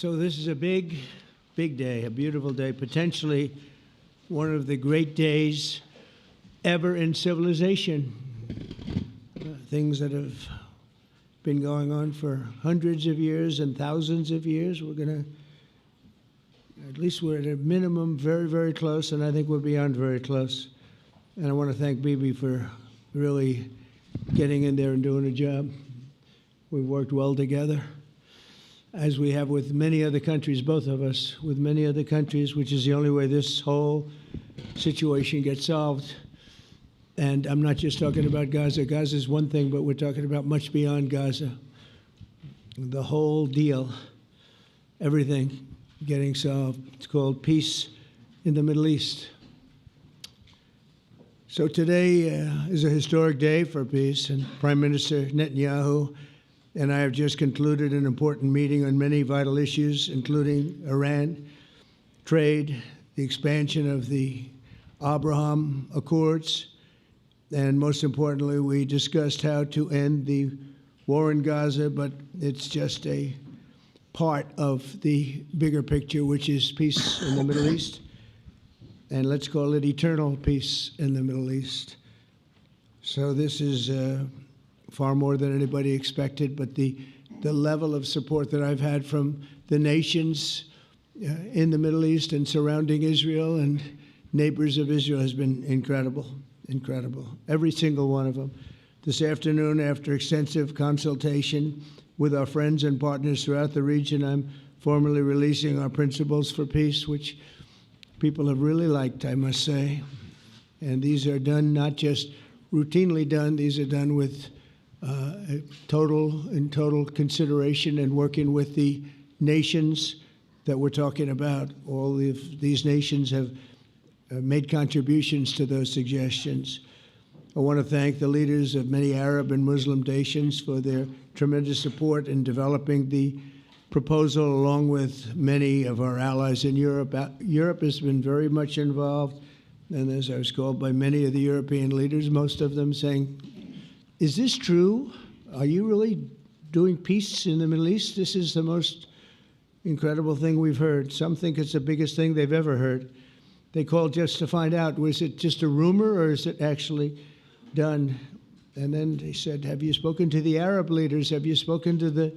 So this is a big, big day, a beautiful day, potentially one of the great days ever in civilization. Things that have been going on for hundreds of years and thousands of years. We're going to, at least we're at a minimum very, very close, and I think we're beyond very close. And I want to thank Bibi for really getting in there and doing a job. We've worked well together, as we have with many other countries, both of us, with many other countries, which is the only way this whole situation gets solved. And I'm not just talking about Gaza. Gaza is one thing, but we're talking about much beyond Gaza. The whole deal, everything getting solved. It's called peace in the Middle East. So today is a historic day for peace, and Prime Minister Netanyahu and I have just concluded an important meeting on many vital issues, including Iran, trade, the expansion of the Abraham Accords, and most importantly, we discussed how to end the war in Gaza, but it's just a part of the bigger picture, which is peace in the Middle East, and let's call it eternal peace in the Middle East. So this is far more than anybody expected, but the level of support that I've had from the nations in the Middle East and surrounding Israel and neighbors of Israel has been incredible, incredible. Every single one of them. This afternoon, after extensive consultation with our friends and partners throughout the region, I'm formally releasing our principles for peace, which people have really liked, I must say. And these are done not just routinely done, these are done with total consideration and working with the nations that we're talking about. All of these nations have made contributions to those suggestions. I want to thank the leaders of many Arab and Muslim nations for their tremendous support in developing the proposal, along with many of our allies in Europe. Europe has been very much involved, and as I was called by many of the European leaders, most of them saying, "Is this true? Are you really doing peace in the Middle East? This is the most incredible thing we've heard." Some think it's the biggest thing they've ever heard. They called just to find out, was it just a rumor or is it actually done? And then they said, have you spoken to the Arab leaders? Have you spoken to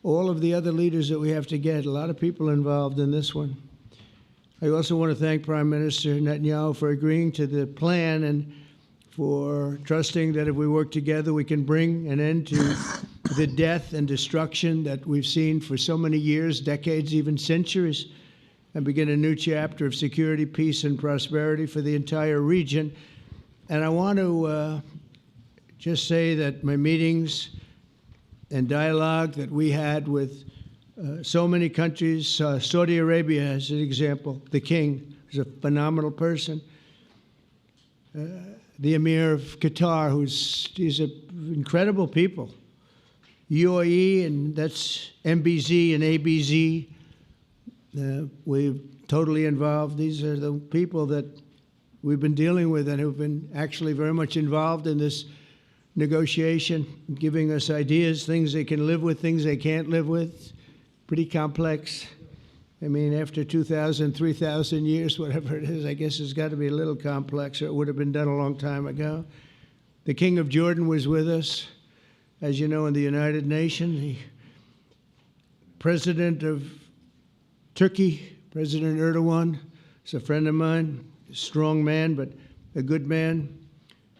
all of the other leaders that we have to get? A lot of people involved in this one. I also want to thank Prime Minister Netanyahu for agreeing to the plan and for trusting that if we work together, we can bring an end to the death and destruction that we've seen for so many years, decades, even centuries, and begin a new chapter of security, peace, and prosperity for the entire region. And I want to just say that my meetings and dialogue that we had with so many countries, Saudi Arabia as an example, the king is a phenomenal person. The Emir of Qatar, he's incredible people. UAE, and that's MBZ and ABZ. We're totally involved. These are the people that we've been dealing with and who've been actually very much involved in this negotiation, giving us ideas, things they can live with, things they can't live with. Pretty complex. I mean, after 2,000, 3,000 years, whatever it is, I guess it's got to be a little complex, or it would have been done a long time ago. The King of Jordan was with us, as you know, in the United Nations. The President of Turkey, President Erdogan, is a friend of mine, a strong man, but a good man.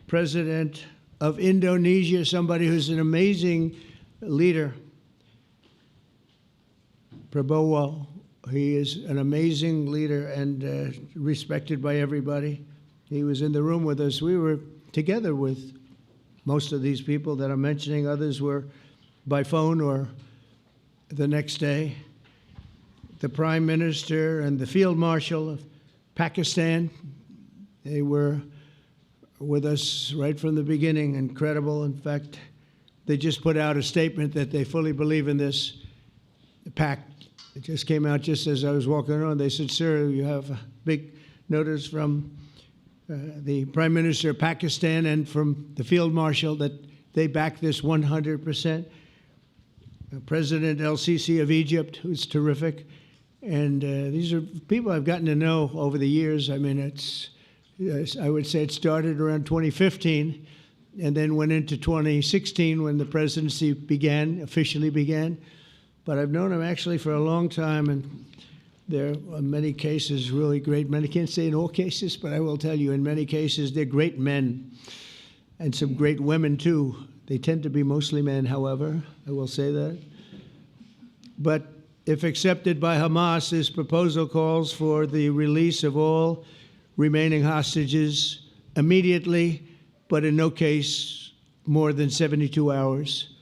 President of Indonesia, somebody who's an amazing leader, Prabowo. He is an amazing leader and respected by everybody. He was in the room with us. We were together with most of these people that I'm mentioning. Others were by phone or the next day. The Prime Minister and the Field Marshal of Pakistan, they were with us right from the beginning. Incredible. In fact, they just put out a statement that they fully believe in this pact. It just came out just as I was walking around. They said, "Sir, you have a big notice from the Prime Minister of Pakistan and from the Field Marshal that they back this 100%. President El-Sisi of Egypt, who's terrific. And these are people I've gotten to know over the years. I mean, I would say it started around 2015 and then went into 2016 when the presidency officially began. But I've known him actually for a long time, and there are in many cases really great men. I can't say in all cases, but I will tell you in many cases they're great men and some great women too. They tend to be mostly men, however, I will say that. But if accepted by Hamas, this proposal calls for the release of all remaining hostages immediately, but in no case more than 72 hours.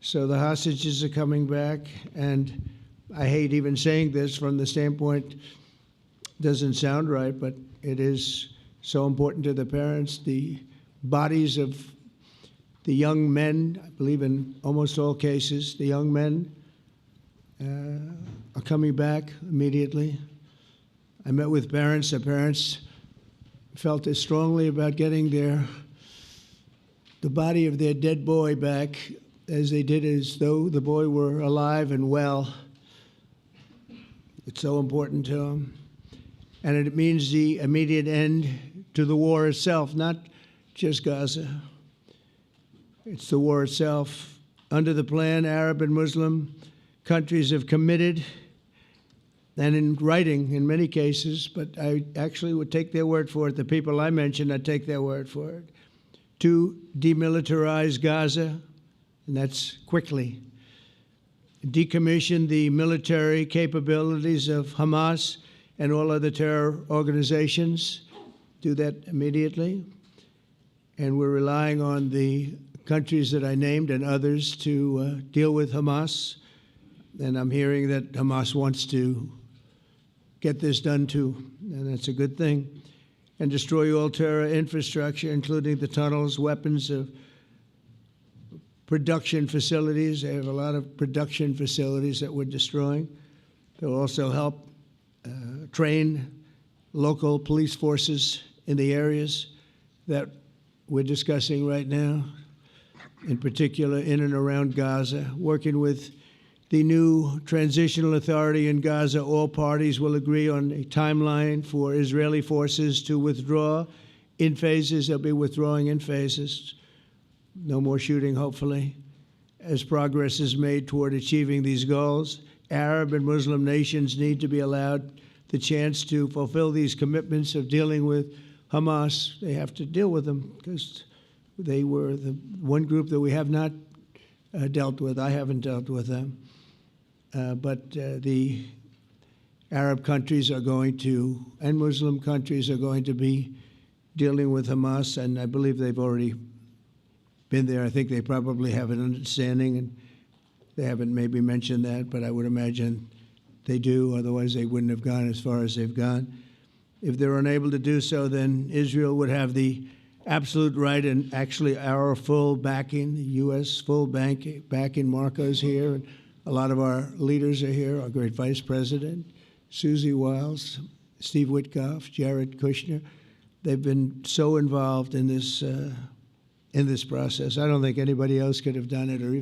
So the hostages are coming back, and I hate even saying this from the standpoint, doesn't sound right, but it is so important to the parents. The bodies of the young men, I believe in almost all cases, the young men are coming back immediately. I met with parents. The parents felt as strongly about getting the body of their dead boy back as they did as though the boy were alive and well. It's so important to them. And it means the immediate end to the war itself, not just Gaza. It's the war itself. Under the plan, Arab and Muslim countries have committed, and in writing in many cases, but I actually would take their word for it. The people I mentioned, I'd take their word for it, to demilitarize Gaza, and that's quickly. Decommission the military capabilities of Hamas and all other terror organizations. Do that immediately. And we're relying on the countries that I named and others to deal with Hamas. And I'm hearing that Hamas wants to get this done too, and that's a good thing. And destroy all terror infrastructure, including the tunnels, weapons of production facilities. They have a lot of production facilities that we're destroying. They'll also help train local police forces in the areas that we're discussing right now, in particular in and around Gaza, working with the new transitional authority in Gaza. All parties will agree on a timeline for Israeli forces to withdraw in phases. They'll be withdrawing in phases. No more shooting, hopefully. As progress is made toward achieving these goals, Arab and Muslim nations need to be allowed the chance to fulfill these commitments of dealing with Hamas. They have to deal with them because they were the one group that we have not dealt with. I haven't dealt with them. But the Arab countries are going to, and Muslim countries are going to be dealing with Hamas, and I believe they've already been there. I think they probably have an understanding, and they haven't maybe mentioned that, but I would imagine they do, otherwise they wouldn't have gone as far as they've gone. If they're unable to do so, then Israel would have the absolute right and actually our full backing, the U.S. full backing. Marco's here, and a lot of our leaders are here, our great Vice President, Susie Wiles, Steve Witkoff, Jared Kushner. They've been so involved in this process. I don't think anybody else could have done it or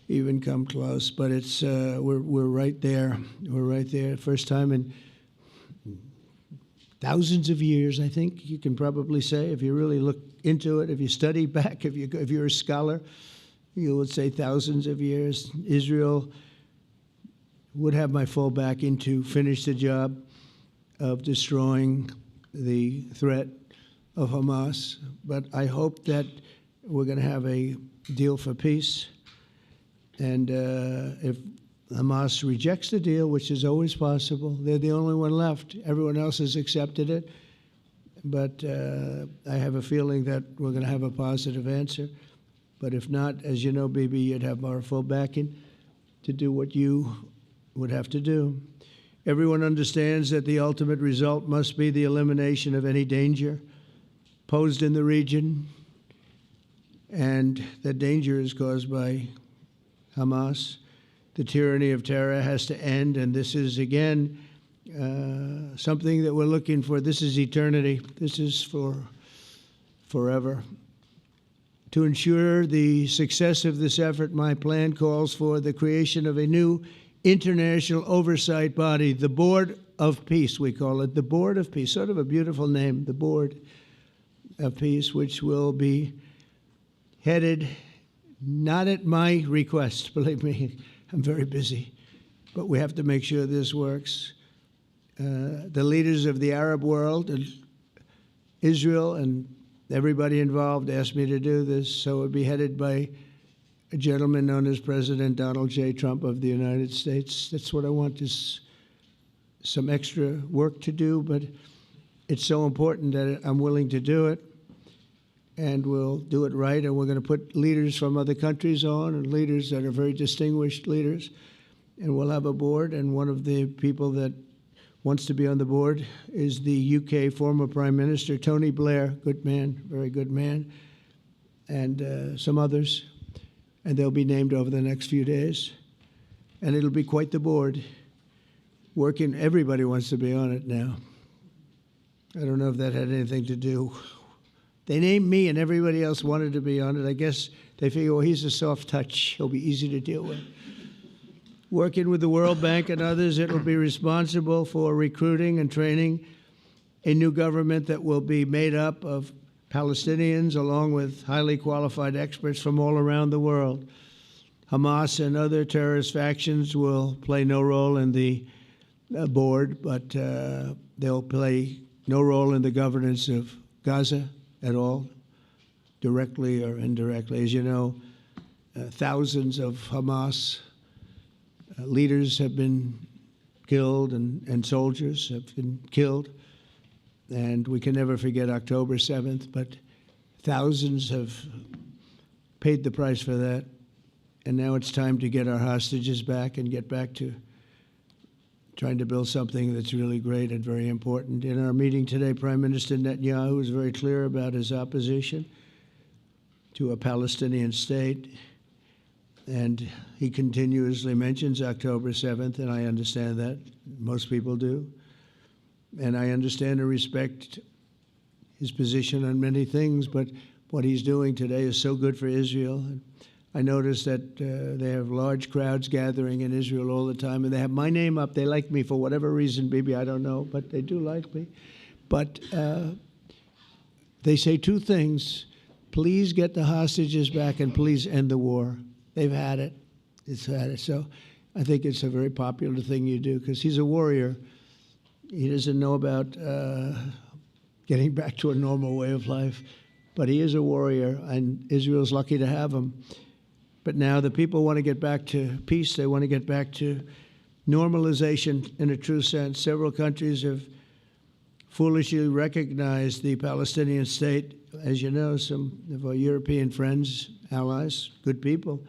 even come close. But it's we're right there. We're right there. First time in thousands of years, I think you can probably say, if you really look into it, if you study back, if you're a scholar, you would say thousands of years. Israel would have my full backing to finish the job of destroying the threat of Hamas. But I hope that we're going to have a deal for peace. And if Hamas rejects the deal, which is always possible, they're the only one left. Everyone else has accepted it. But I have a feeling that we're going to have a positive answer. But if not, as you know, Bibi, you'd have our full backing to do what you would have to do. Everyone understands that the ultimate result must be the elimination of any danger posed in the region, and that danger is caused by Hamas. The tyranny of terror has to end, and this is, again, something that we're looking for. This is eternity. This is for forever. To ensure the success of this effort, my plan calls for the creation of a new international oversight body, the Board of Peace, we call it, the Board of Peace, sort of a beautiful name, the Board of Peace, which will be headed, not at my request, believe me, I'm very busy, but we have to make sure this works. The leaders of the Arab world and Israel and everybody involved asked me to do this, so it would be headed by a gentleman known as President Donald J. Trump of the United States. That's what I want, is some extra work to do, but it's so important that I'm willing to do it, and we'll do it right, and we're going to put leaders from other countries on, and leaders that are very distinguished leaders, and we'll have a board, and one of the people that wants to be on the board is the UK former Prime Minister, Tony Blair, good man, very good man, and some others, and they'll be named over the next few days, and it'll be quite the board. Working, everybody wants to be on it now. I don't know if that had anything to do. They named me and everybody else wanted to be on it. I guess they figure, well, he's a soft touch. He'll be easy to deal with. Working with the World Bank and others, it will be responsible for recruiting and training a new government that will be made up of Palestinians along with highly qualified experts from all around the world. Hamas and other terrorist factions will play no role in the board, but they'll play no role in the governance of Gaza at all, directly or indirectly. As you know, thousands of Hamas leaders have been killed and soldiers have been killed. And we can never forget October 7th, but thousands have paid the price for that. And now it's time to get our hostages back and get back to trying to build something that's really great and very important. In our meeting today, Prime Minister Netanyahu was very clear about his opposition to a Palestinian state. And he continuously mentions October 7th, and I understand that. Most people do. And I understand and respect his position on many things, but what he's doing today is so good for Israel. I noticed that they have large crowds gathering in Israel all the time, and they have my name up. They like me for whatever reason, maybe I don't know, but they do like me. But they say two things: please get the hostages back and please end the war. They've had it. It's had it. So I think it's a very popular thing you do, because he's a warrior. He doesn't know about getting back to a normal way of life, but he is a warrior, and Israel's lucky to have him. But now the people want to get back to peace. They want to get back to normalization in a true sense. Several countries have foolishly recognized the Palestinian state. As you know, some of our European friends, allies, good people,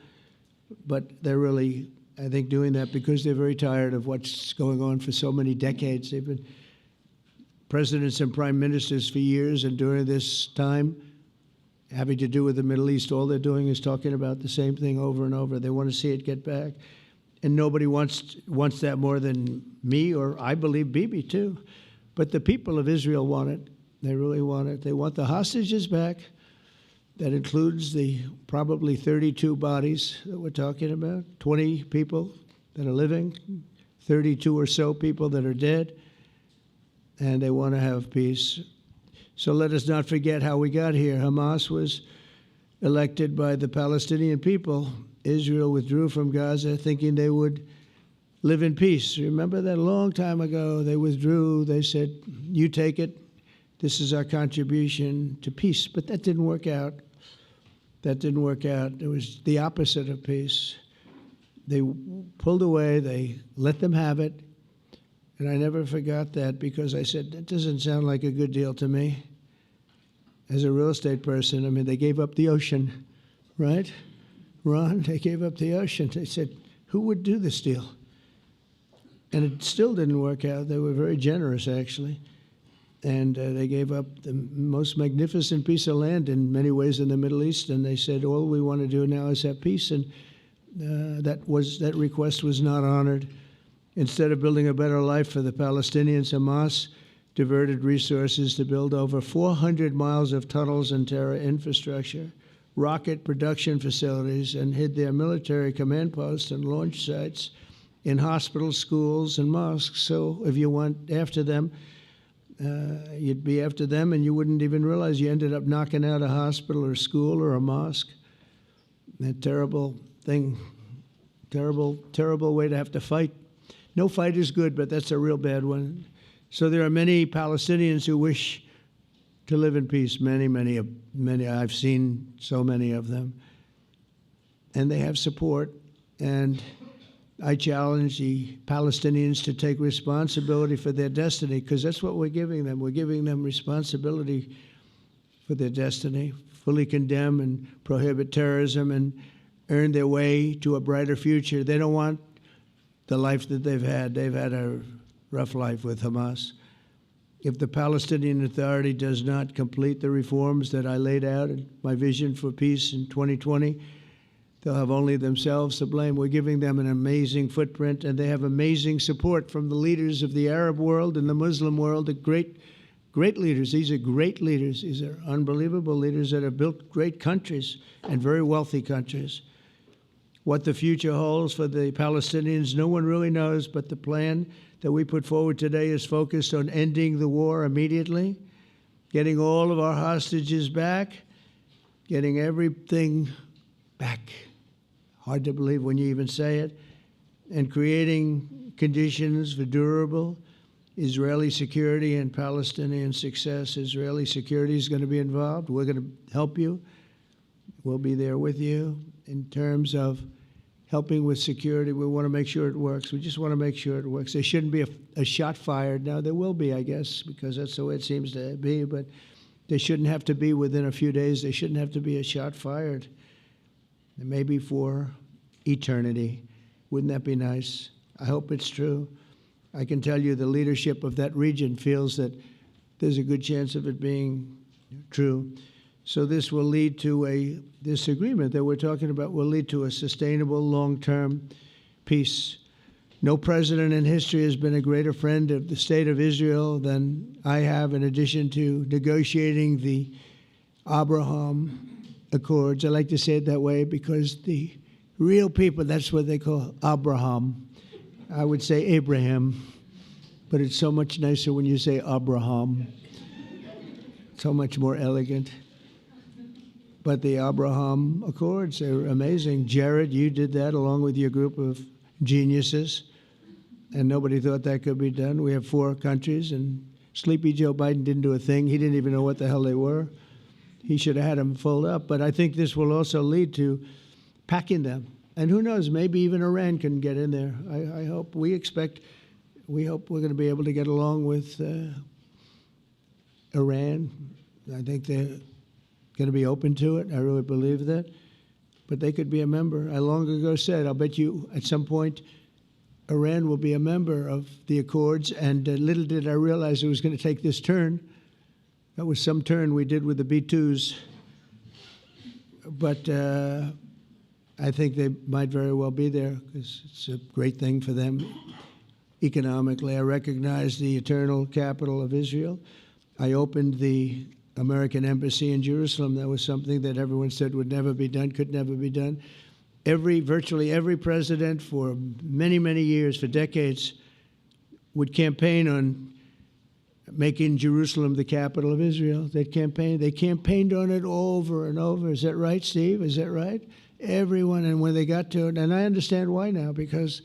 but they're really, I think, doing that because they're very tired of what's going on for so many decades. They've been presidents and prime ministers for years, and during this time, having to do with the Middle East, all they're doing is talking about the same thing over and over. They want to see it get back. And nobody wants that more than me, or I believe Bibi too. But the people of Israel want it. They really want it. They want the hostages back. That includes the probably 32 bodies that we're talking about, 20 people that are living, 32 or so people that are dead, and they want to have peace. So let us not forget how we got here. Hamas was elected by the Palestinian people. Israel withdrew from Gaza thinking they would live in peace. Remember that a long time ago? They withdrew. They said, you take it. This is our contribution to peace. But that didn't work out. That didn't work out. It was the opposite of peace. They pulled away. They let them have it. And I never forgot that, because I said, that doesn't sound like a good deal to me. As a real estate person, I mean, they gave up the ocean, right? Ron, they gave up the ocean. They said, who would do this deal? And it still didn't work out. They were very generous, actually. And they gave up the most magnificent piece of land in many ways in the Middle East. And they said, all we want to do now is have peace. And that request was not honored. Instead of building a better life for the Palestinians, Hamas diverted resources to build over 400 miles of tunnels and terror infrastructure, rocket production facilities and hid their military command posts and launch sites in hospitals, schools, and mosques. So if you went after them, you'd be after them, and you wouldn't even realize you ended up knocking out a hospital or a school or a mosque. That terrible thing, terrible way to have to fight. No fight is good, but that's a real bad one. So there are many Palestinians who wish to live in peace. Many. I've seen so many of them, and they have support. And I challenge the Palestinians to take responsibility for their destiny, because that's what we're giving them. We're giving them responsibility for their destiny, fully condemn and prohibit terrorism and earn their way to a brighter future. They don't want the life that they've had. They've had a rough life with Hamas. If the Palestinian Authority does not complete the reforms that I laid out in my vision for peace in 2020, they'll have only themselves to blame. We're giving them an amazing footprint, and they have amazing support from the leaders of the Arab world and the Muslim world, the great leaders. These are great leaders. These are unbelievable leaders that have built great countries and very wealthy countries. What the future holds for the Palestinians, no one really knows, but the plan that we put forward today is focused on ending the war immediately, getting all of our hostages back, getting everything back. Hard to believe when you even say it, and creating conditions for durable Israeli security and Palestinian success. Israeli security is going to be involved. We're going to help you. We'll be there with you in terms of helping with security. We want to make sure it works. We just want to make sure it works. There shouldn't be a shot fired. Now, there will be, I guess, because that's the way it seems to be, but there shouldn't have to be within a few days. There shouldn't have to be a shot fired. Maybe for eternity. Wouldn't that be nice? I hope it's true. I can tell you the leadership of that region feels that there's a good chance of it being true. So this will lead to this agreement that we're talking about will lead to a sustainable long-term peace. No president in history has been a greater friend of the state of Israel than I have, in addition to negotiating the Abraham Accords. I like to say it that way because the real people, that's what they call Abraham. I would say Abraham, but it's so much nicer when you say Abraham. So much more elegant. But the Abraham Accords are amazing. Jared, you did that along with your group of geniuses, and nobody thought that could be done. We have 4 countries, and Sleepy Joe Biden didn't do a thing. He didn't even know what the hell they were. He should have had them fold up. But I think this will also lead to packing them. And who knows, maybe even Iran can get in there. I hope, we hope we're going to be able to get along with Iran. I think they're going to be open to it. I really believe that. But they could be a member. I long ago said, I'll bet you at some point Iran will be a member of the Accords. And little did I realize it was going to take this turn. That was some turn we did with the B-2s. But I think they might very well be there because it's a great thing for them economically. I recognize the eternal capital of Israel. I opened the American embassy in Jerusalem. That was something that everyone said would never be done, could never be done. Virtually every president for many, many years, for decades, would campaign on making Jerusalem the capital of Israel. They campaigned on it over and over. Is that right, Steve? Is that right? Everyone, and when they got to it, and I understand why now, because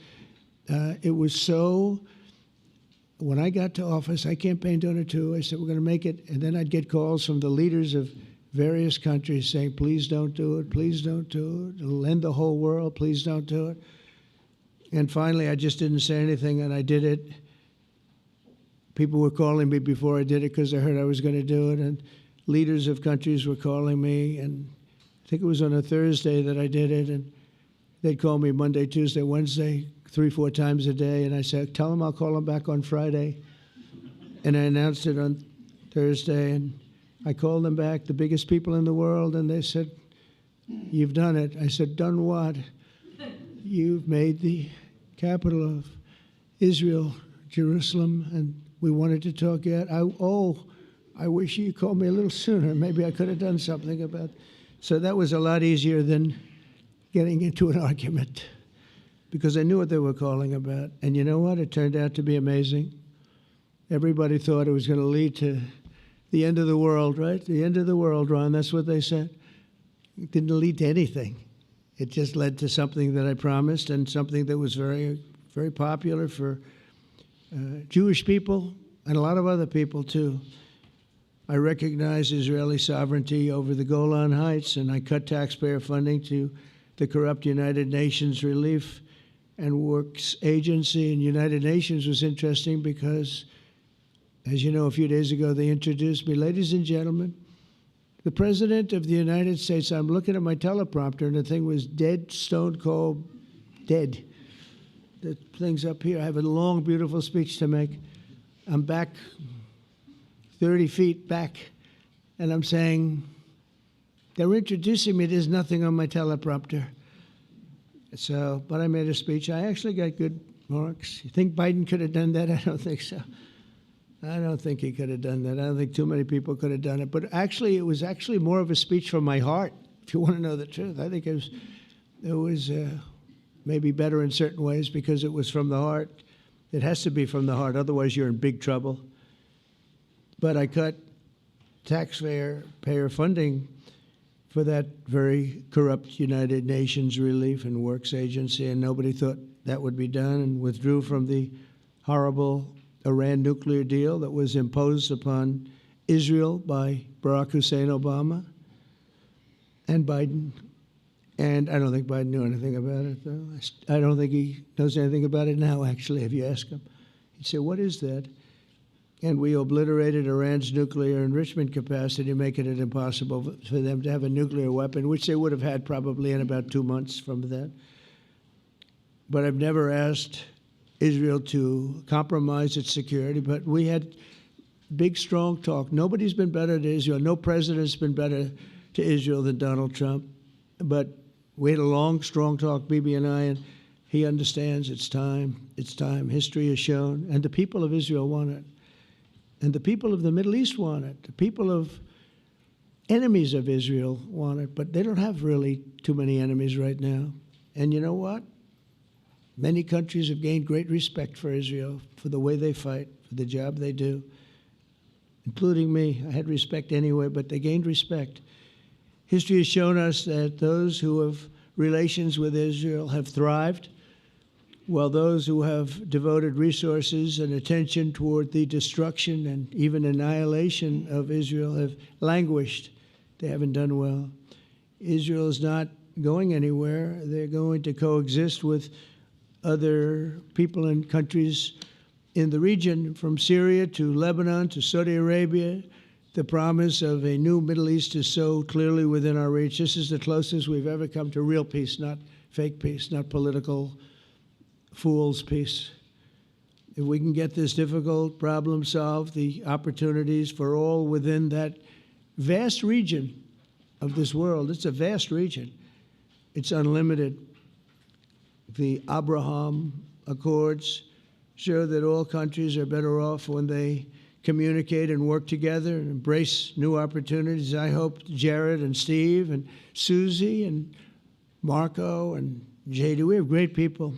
it was so, when I got to office, I campaigned on it too. I said, we're going to make it, and then I'd get calls from the leaders of various countries saying, please don't do it, please don't do it. It'll end the whole world, please don't do it. And finally, I just didn't say anything, and I did it. People were calling me before I did it because they heard I was going to do it, and leaders of countries were calling me, and I think it was on a Thursday that I did it, and they'd call me Monday, Tuesday, Wednesday, 3-4 times a day, and I said, tell them I'll call them back on Friday. And I announced it on Thursday, and I called them back, the biggest people in the world, and they said, you've done it. I said, done what? You've made the capital of Israel, Jerusalem, and we wanted to talk yet. I wish you called me a little sooner. Maybe I could have done something about it. So that was a lot easier than getting into an argument, because I knew what they were calling about. And you know what? It turned out to be amazing. Everybody thought it was going to lead to the end of the world, right? The end of the world, Ron, that's what they said. It didn't lead to anything. It just led to something that I promised, and something that was very, very popular for Jewish people and a lot of other people, too. I recognize Israeli sovereignty over the Golan Heights, and I cut taxpayer funding to the corrupt United Nations Relief and Works Agency. And United Nations was interesting because, as you know, a few days ago they introduced me. Ladies and gentlemen, the President of the United States. I'm looking at my teleprompter, and the thing was dead, stone cold, dead. The thing's up here. I have a long, beautiful speech to make. I'm back 30 feet back, and I'm saying, they're introducing me. There's nothing on my teleprompter. So, but I made a speech. I actually got good marks. You think Biden could have done that? I don't think so. I don't think he could have done that. I don't think too many people could have done it. But actually, it was actually more of a speech from my heart, if you want to know the truth. I think it was maybe better in certain ways because it was from the heart. It has to be from the heart. Otherwise, you're in big trouble. But I cut taxpayer funding for that very corrupt United Nations Relief and Works Agency, and nobody thought that would be done, and withdrew from the horrible Iran nuclear deal that was imposed upon Israel by Barack Hussein Obama and Biden. And I don't think Biden knew anything about it, though. I don't think he knows anything about it now, actually, if you ask him. He'd say, what is that? And we obliterated Iran's nuclear enrichment capacity, making it impossible for them to have a nuclear weapon, which they would have had probably in about 2 months from that. But I've never asked Israel to compromise its security, but we had big, strong talk. Nobody's been better to Israel. No president's been better to Israel than Donald Trump. But we had a long, strong talk, Bibi and I, and he understands it's time. It's time. History has shown. And the people of Israel want it. And the people of the Middle East want it. The people of enemies of Israel want it. But they don't have really too many enemies right now. And you know what? Many countries have gained great respect for Israel, for the way they fight, for the job they do, including me. I had respect anyway, but they gained respect. History has shown us that those who have relations with Israel have thrived, while those who have devoted resources and attention toward the destruction and even annihilation of Israel have languished. They haven't done well. Israel is not going anywhere. They're going to coexist with other people and countries in the region, from Syria to Lebanon to Saudi Arabia. The promise of a new Middle East is so clearly within our reach. This is the closest we've ever come to real peace, not fake peace, not political fool's peace. If we can get this difficult problem solved, the opportunities for all within that vast region of this world, it's a vast region, it's unlimited. The Abraham Accords show that all countries are better off when they communicate and work together and embrace new opportunities. I hope Jared and Steve and Susie and Marco and JD, we have great people.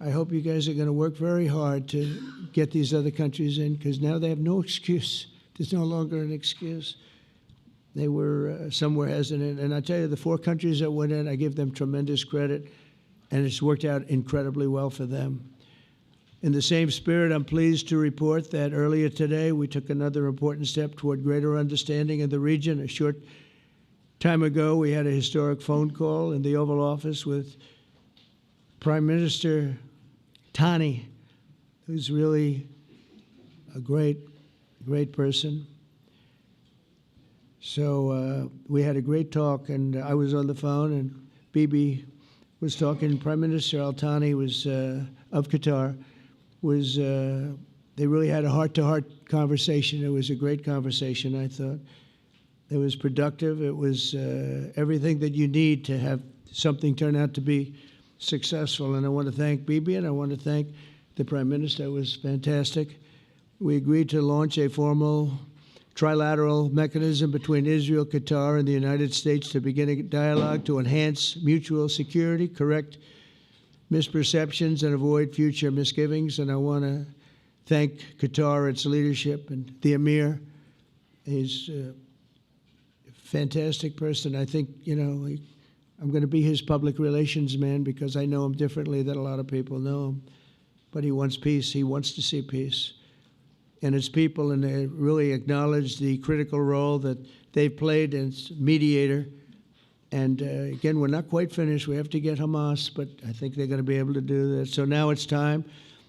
I hope you guys are going to work very hard to get these other countries in, because now they have no excuse. There's no longer an excuse. They were somewhere hesitant. And I tell you, the 4 countries that went in, I give them tremendous credit, and it's worked out incredibly well for them. In the same spirit, I'm pleased to report that earlier today, we took another important step toward greater understanding in the region. A short time ago, we had a historic phone call in the Oval Office with Prime Minister Tani, who's really a great, great person. So we had a great talk, and I was on the phone, and Bibi was talking. Prime Minister Al-Thani was of Qatar. They really had a heart-to-heart conversation. It was a great conversation, I thought. It was productive. It was everything that you need to have something turn out to be successful. And I want to thank Bibi, and I want to thank the Prime Minister. It was fantastic. We agreed to launch a formal trilateral mechanism between Israel, Qatar, and the United States to begin a dialogue to enhance mutual security, correct misperceptions, and avoid future misgivings. And I want to thank Qatar, its leadership, and the Emir. He's a fantastic person. I think, I'm going to be his public relations man because I know him differently than a lot of people know him. But he wants peace. He wants to see peace. And his people, and they really acknowledge the critical role that they've played as mediator. And again, we're not quite finished. We have to get Hamas, but I think they're going to be able to do that. So now it's time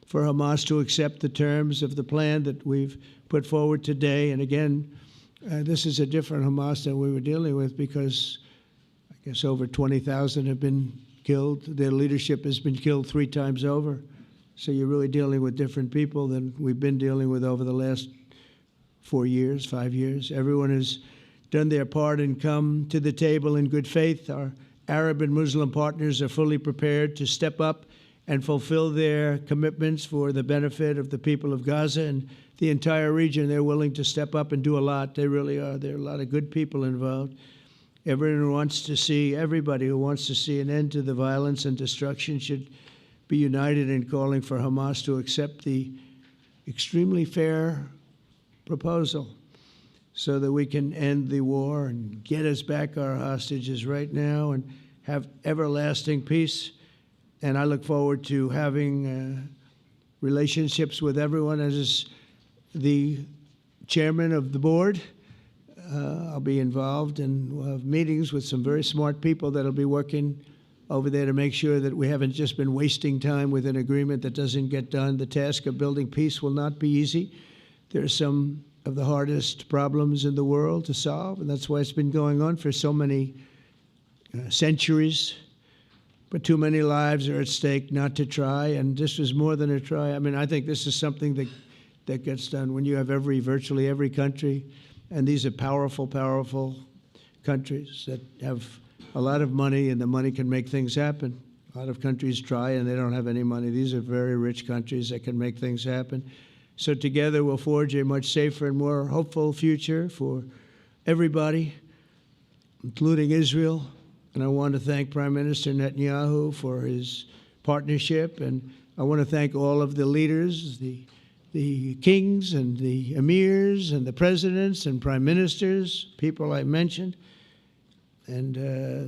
for Hamas to accept the terms of the plan that we've put forward today. And again, this is a different Hamas than we were dealing with because I guess over 20,000 have been killed. Their leadership has been killed 3 times over. So you're really dealing with different people than we've been dealing with over the last 4 years, 5 years. Everyone has done their part and come to the table in good faith. Our Arab and Muslim partners are fully prepared to step up and fulfill their commitments for the benefit of the people of Gaza and the entire region. They're willing to step up and do a lot. They really are. There are a lot of good people involved. Everybody who wants to see an end to the violence and destruction should be united in calling for Hamas to accept the extremely fair proposal so that we can end the war and get us back our hostages right now and have everlasting peace. And I look forward to having relationships with everyone. As the chairman of the board, I'll be involved, and we'll have meetings with some very smart people that'll be working over there to make sure that we haven't just been wasting time with an agreement that doesn't get done. The task of building peace will not be easy. There are some of the hardest problems in the world to solve, and that's why it's been going on for so many centuries. But too many lives are at stake not to try, and this was more than a try. I mean, I think this is something that gets done when you have virtually every country, and these are powerful, powerful countries that have a lot of money, and the money can make things happen. A lot of countries try, and they don't have any money. These are very rich countries that can make things happen. So together we'll forge a much safer and more hopeful future for everybody, including Israel. And I want to thank Prime Minister Netanyahu for his partnership. And I want to thank all of the leaders, the kings and the emirs and the presidents and prime ministers, people I mentioned. And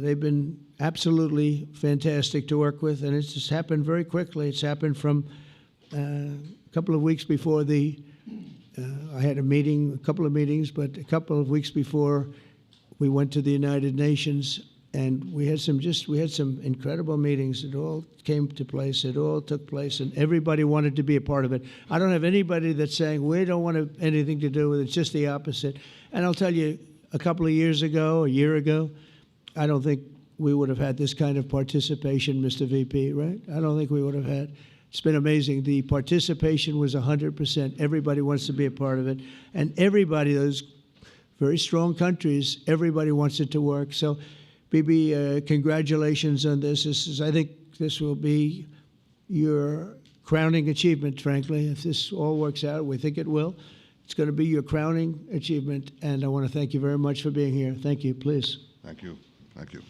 they've been absolutely fantastic to work with. And it's just happened very quickly. It's happened from a couple of weeks before I had a couple of meetings, but a couple of weeks before we went to the United Nations. And we had some incredible meetings. It all came to place. It all took place, and everybody wanted to be a part of it. I don't have anybody that's saying we don't want anything to do with it. It's just the opposite. And I'll tell you, a couple of years ago, a year ago, I don't think we would have had this kind of participation, Mr. VP, right? I don't think we would have had. It's been amazing. The participation was 100%. Everybody wants to be a part of it. And everybody, those very strong countries, everybody wants it to work. So, Bibi, congratulations on this. I think this will be your crowning achievement, frankly. If this all works out, we think it will. It's going to be your crowning achievement, and I want to thank you very much for being here. Thank you, please. Thank you. Thank you.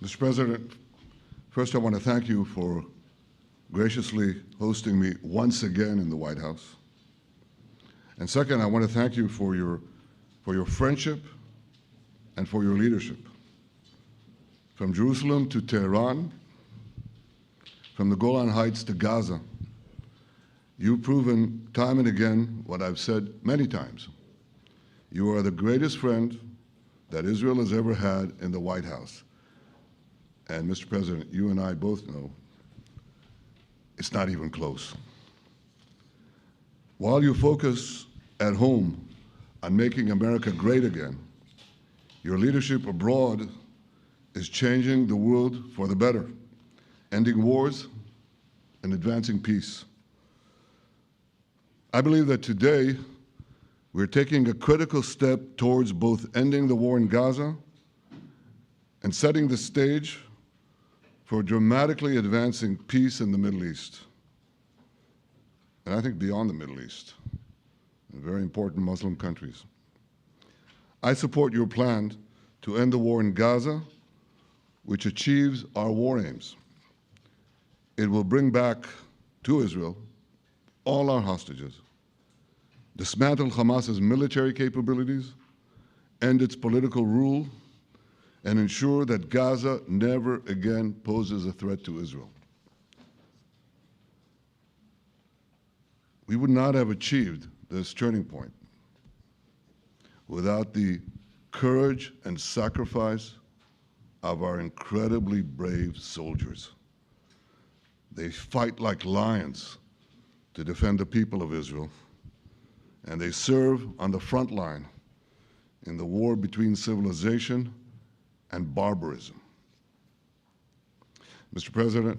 Mr. President, first I want to thank you for graciously hosting me once again in the White House. And second, I want to thank you for your friendship and for your leadership. From Jerusalem to Tehran, from the Golan Heights to Gaza, you've proven time and again what I've said many times. You are the greatest friend that Israel has ever had in the White House. And Mr. President, you and I both know it's not even close. While you focus at home on making America great again, your leadership abroad is changing the world for the better, ending wars and advancing peace. I believe that today we're taking a critical step towards both ending the war in Gaza and setting the stage for dramatically advancing peace in the Middle East, and I think beyond the Middle East. in very important Muslim countries. I support your plan to end the war in Gaza, which achieves our war aims. It will bring back to Israel all our hostages, dismantle Hamas's military capabilities, end its political rule, and ensure that Gaza never again poses a threat to Israel. We would not have achieved this turning point without the courage and sacrifice of our incredibly brave soldiers. They fight like lions to defend the people of Israel, and they serve on the front line in the war between civilization and barbarism. Mr. President,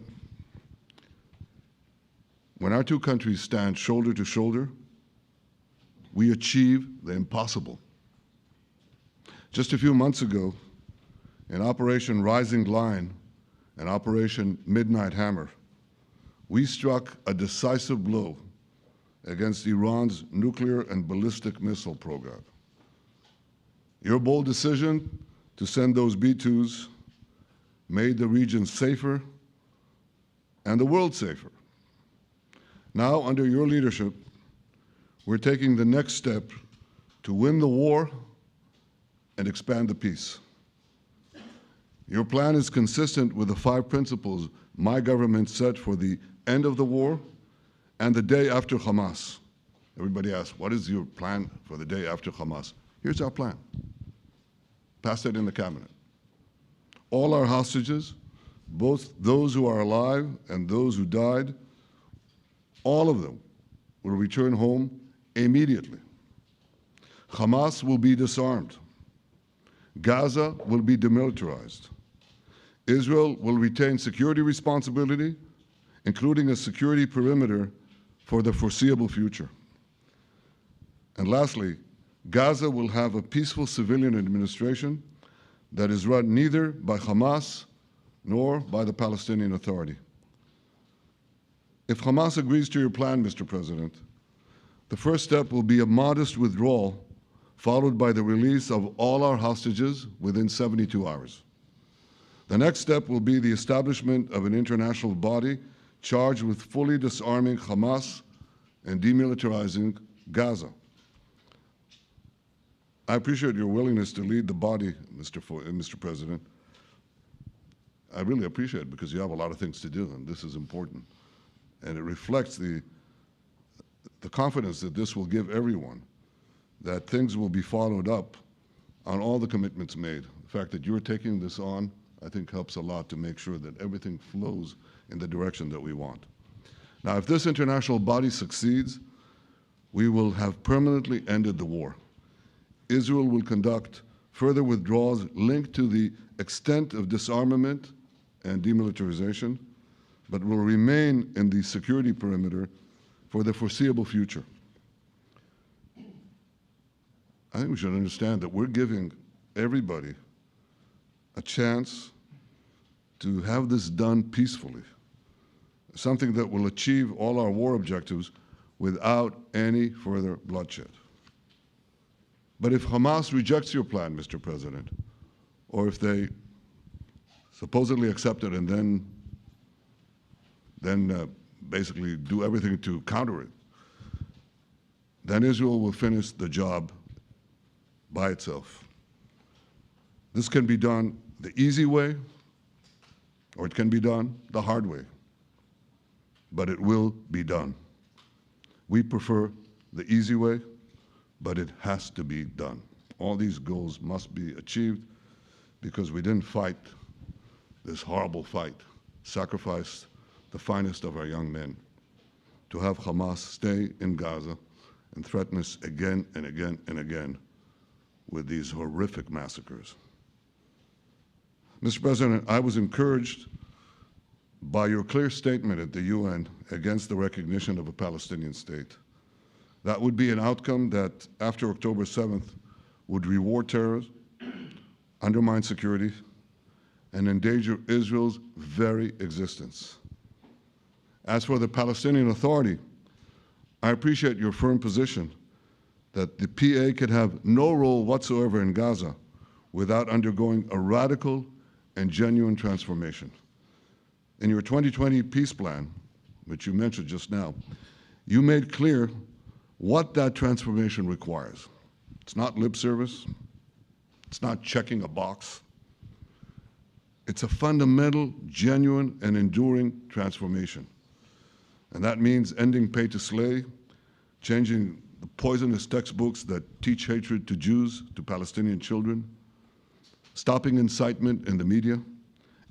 when our two countries stand shoulder to shoulder, we achieve the impossible. Just a few months ago, in Operation Rising Lion and Operation Midnight Hammer, we struck a decisive blow against Iran's nuclear and ballistic missile program. Your bold decision to send those B-2s made the region safer and the world safer. Now, under your leadership, we're taking the next step to win the war and expand the peace. Your plan is consistent with the 5 principles my government set for the end of the war and the day after Hamas. Everybody asks, what is your plan for the day after Hamas? Here's our plan. Pass it in the cabinet. All our hostages, both those who are alive and those who died, all of them will return home immediately. Hamas will be disarmed. Gaza will be demilitarized. Israel will retain security responsibility, including a security perimeter for the foreseeable future. And lastly, Gaza will have a peaceful civilian administration that is run neither by Hamas nor by the Palestinian Authority. If Hamas agrees to your plan, Mr. President, the first step will be a modest withdrawal, followed by the release of all our hostages within 72 hours. The next step will be the establishment of an international body charged with fully disarming Hamas and demilitarizing Gaza. I appreciate your willingness to lead the body, Mr. President. I really appreciate it because you have a lot of things to do, and this is important. And it reflects the confidence that this will give everyone, that things will be followed up on all the commitments made. The fact that you're taking this on, I think, helps a lot to make sure that everything flows in the direction that we want. Now, if this international body succeeds, we will have permanently ended the war. Israel will conduct further withdrawals linked to the extent of disarmament and demilitarization, but will remain in the security perimeter for the foreseeable future. I think we should understand that we're giving everybody a chance to have this done peacefully, something that will achieve all our war objectives without any further bloodshed. But if Hamas rejects your plan, Mr. President, or if they supposedly accept it and then basically do everything to counter it, then Israel will finish the job by itself. This can be done the easy way, or it can be done the hard way, but it will be done. We prefer the easy way, but it has to be done. All these goals must be achieved because we didn't fight this horrible fight, sacrifice the finest of our young men to have Hamas stay in Gaza and threaten us again and again and again with these horrific massacres. Mr. President, I was encouraged by your clear statement at the UN against the recognition of a Palestinian state. That would be an outcome that, after October 7th, would reward terrorism, undermine security, and endanger Israel's very existence. As for the Palestinian Authority, I appreciate your firm position that the PA could have no role whatsoever in Gaza without undergoing a radical and genuine transformation. In your 2020 peace plan, which you mentioned just now, you made clear what that transformation requires. It's not lip service. It's not checking a box. It's a fundamental, genuine, and enduring transformation. And that means ending pay to slay, changing the poisonous textbooks that teach hatred to Jews, to Palestinian children, stopping incitement in the media,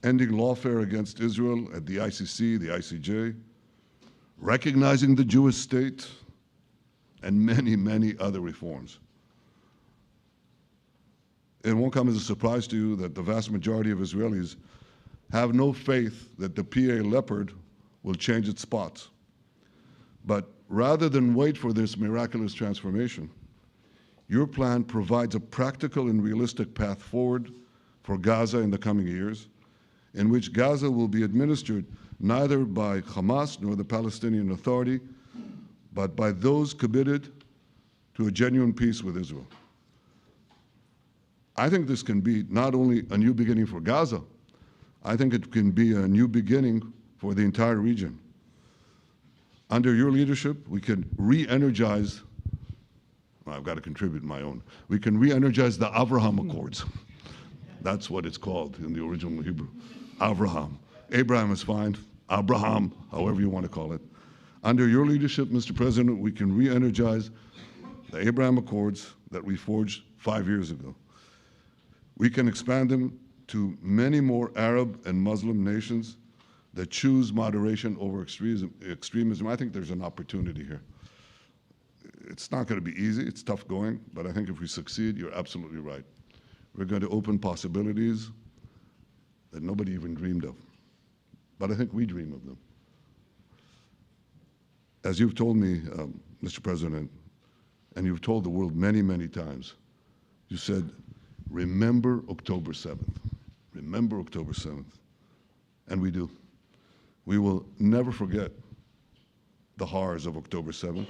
ending lawfare against Israel at the ICC, the ICJ, recognizing the Jewish state, and many, many other reforms. It won't come as a surprise to you that the vast majority of Israelis have no faith that the PA Leopard will change its spots. But rather than wait for this miraculous transformation, your plan provides a practical and realistic path forward for Gaza in the coming years, in which Gaza will be administered neither by Hamas nor the Palestinian Authority, but by those committed to a genuine peace with Israel. I think this can be not only a new beginning for Gaza, I think it can be a new beginning for the entire region. Under your leadership, we can re-energize, well, I've got to contribute my own, we can re-energize the Abraham Accords. That's what it's called in the original Hebrew, Abraham. Abraham is fine, Abraham, however you want to call it. Under your leadership, Mr. President, we can re-energize the Abraham Accords that we forged 5 years ago. We can expand them to many more Arab and Muslim nations that choose moderation over extremism. I think there's an opportunity here. It's not going to be easy, it's tough going, but I think if we succeed, you're absolutely right. We're going to open possibilities that nobody even dreamed of. But I think we dream of them. As you've told me, Mr. President, and you've told the world many, many times, you said, remember October 7th. Remember October 7th. And we do. We will never forget the horrors of October 7th,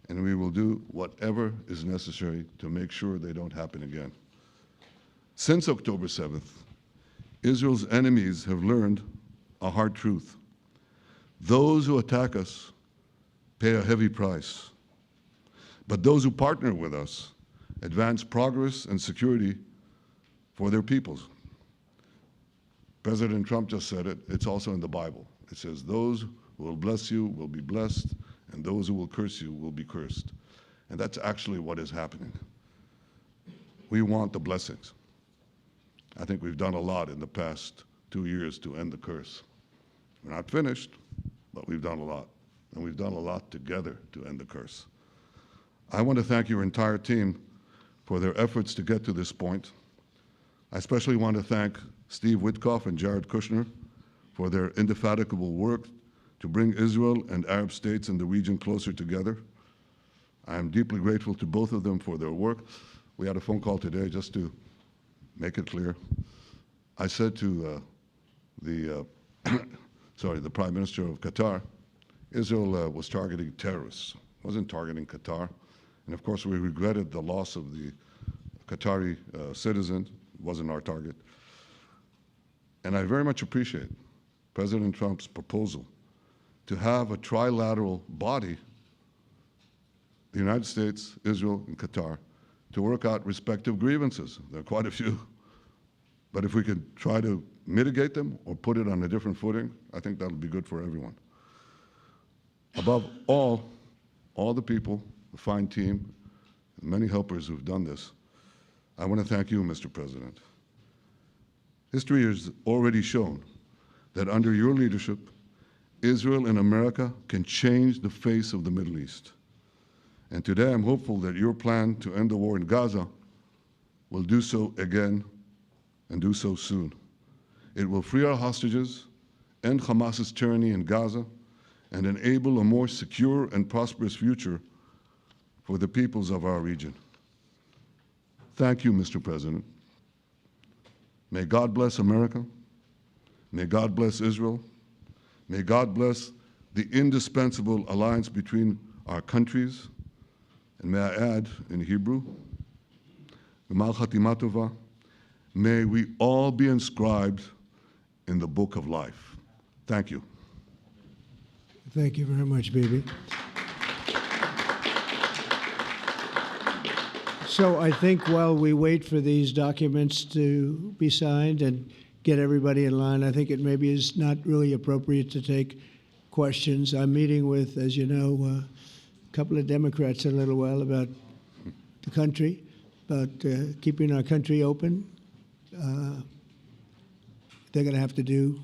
and we will do whatever is necessary to make sure they don't happen again. Since October 7th, Israel's enemies have learned a hard truth. Those who attack us pay a heavy price, but those who partner with us advance progress and security for their peoples. President Trump just said it, it's also in the Bible. It says, those who will bless you will be blessed, and those who will curse you will be cursed. And that's actually what is happening. We want the blessings. I think we've done a lot in the past 2 years to end the curse. We're not finished, but we've done a lot. And we've done a lot together to end the curse. I want to thank your entire team for their efforts to get to this point. I especially want to thank Steve Witkoff and Jared Kushner for their indefatigable work to bring Israel and Arab states in the region closer together. I am deeply grateful to both of them for their work. We had a phone call today just to make it clear. I said to the Prime Minister of Qatar, Israel was targeting terrorists, wasn't targeting Qatar. And of course, we regretted the loss of the Qatari citizen, wasn't our target. And I very much appreciate President Trump's proposal to have a trilateral body, the United States, Israel, and Qatar, to work out respective grievances. There are quite a few. But if we could try to mitigate them or put it on a different footing, I think that'll be good for everyone. Above all the people, the fine team, and many helpers who've done this, I want to thank you, Mr. President. History has already shown that under your leadership, Israel and America can change the face of the Middle East. And today I'm hopeful that your plan to end the war in Gaza will do so again and do so soon. It will free our hostages, end Hamas's tyranny in Gaza, and enable a more secure and prosperous future for the peoples of our region. Thank you, Mr. President. May God bless America. May God bless Israel. May God bless the indispensable alliance between our countries, And may I add, in Hebrew, G'mar Chatima Tova, may we all be inscribed in the book of life. Thank you. Thank you very much, Bibi. So I think while we wait for these documents to be signed and get everybody in line, I think it maybe is not really appropriate to take questions. I'm meeting with, as you know, a couple of Democrats in a little while about the country, about keeping our country open. They're going to have to do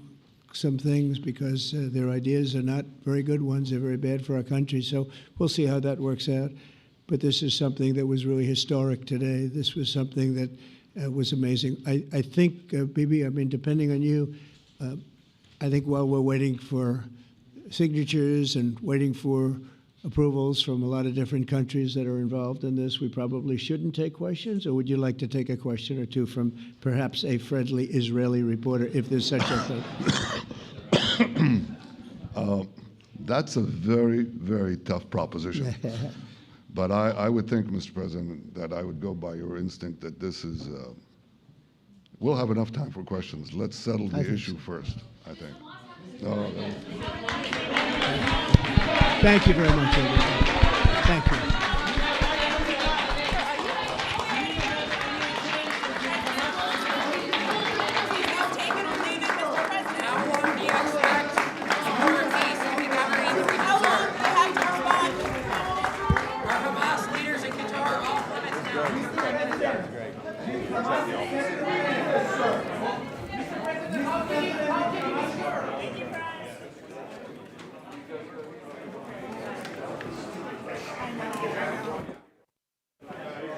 some things because their ideas are not very good ones. They're very bad for our country. So we'll see how that works out. But this is something that was really historic today. This was something that was amazing. I think, Bibi, I mean, depending on you, I think while we're waiting for signatures and waiting for approvals from a lot of different countries that are involved in this, we probably shouldn't take questions? Or would you like to take a question or two from perhaps a friendly Israeli reporter, if there's such a thing? That's a very, very tough proposition. But I would think, Mr. President, that I would go by your instinct that this is, we'll have enough time for questions. Let's settle the issue first, I think. Thank you very much, everybody. Thank you. Hamas leaders in Qatar off limits now.